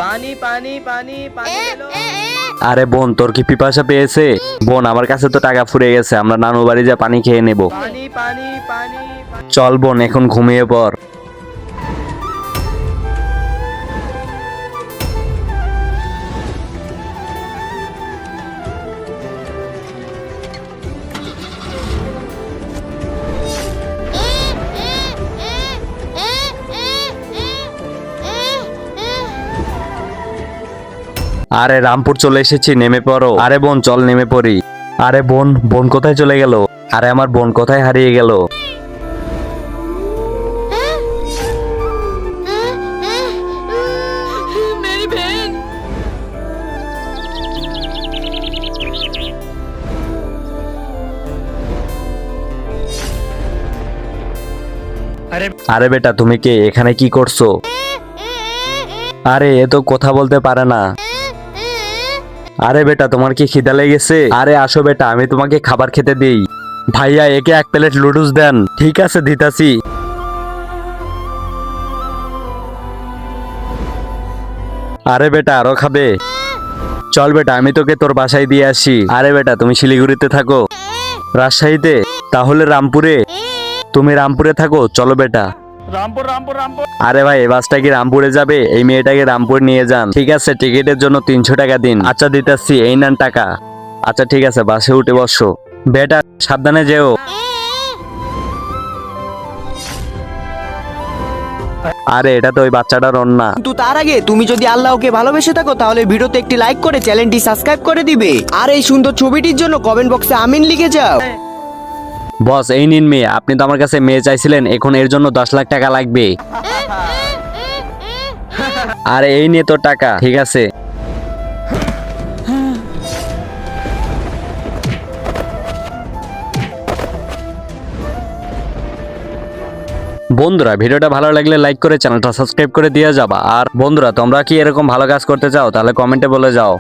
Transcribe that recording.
পানি পানি পানি পানি এলো। আরে বোন, তোর কি পিপাসা পেয়েছে? বোন, আমার কাছে তো টাকা ফুরিয়ে গেছে, আমরা নানু বাড়ি যা পানি খেয়ে নেব। পানি পানি পানি পানি। চল বোন, এখন ঘুমিয়ে পড়। আরে রামপুর চলে এসেছি, নেমে পড়ো। আরে বোন, চল নেমে পড়ি। আরে বোন, বোন কোথায় চলে গেল? আরে আমার বোন কোথায় হারিয়ে গেল? मेरी बहन। আরে আরে বেটা, তুমি কে? এখানে কি করছো? আরে এ তো কথা বলতে পারে না। আরে বেটা, তোমার কি খিদা লেগেছে? আরে আসো বেটা, আমি তোমাকে খাবার খেতে দেই। ভাইয়া, একে এক প্লেট লুডুস দেন। ঠিক আছে, দিতাছি। আরে বেটা, আরো খাবে? চল বেটা, আমি তোকে তোর বাসায় দিয়ে আসি। আরে বেটা, তুমি শিলিগুড়িতে থাকো? রাজশাহীতে? তাহলে রামপুরে। তুমি রামপুরে থাকো, চলো বেটা। রামপুর রামপুর রামপুর। আরে ভাই, এই বাসটা কি রামপুরে যাবে? এই মেয়েটাকে রামপুর নিয়ে যান। ঠিক আছে, টিকিটের জন্য 300 টাকা দিন। আচ্ছা, দিতেছি, এই নেন টাকা। আচ্ছা ঠিক আছে, বাসে উঠে বসো। বেটা, সাবধানে যেও। আরে এটা তো ওই বাচ্চাটার অন্যা। কিন্তু তার আগে তুমি যদি আল্লাহকে ভালোবেসে থাকো তাহলে ভিডিওতে একটি লাইক করে চ্যানেলটি সাবস্ক্রাইব করে দিবে আর এই সুন্দর ছবিটির জন্য কমেন্ট বক্সে আমিন লিখে যাও। বস, এই নিন মেয়ে। আপনি তো আমার কাছে মেয়ে চাইছিলেন, এখন এর জন্য 10 লাখ টাকা লাগবে। আরে এই নিয়ে তোর টাকা। ঠিক আছে। বন্ধুরা, ভিডিওটা ভালো লাগলে লাইক করে চ্যানেলটা সাবস্ক্রাইব করে দিয়ে যাবা। আর বন্ধুরা, তোমরা কি এরকম ভালো কাজ করতে চাও? তাহলে কমেন্টে বলে যাও।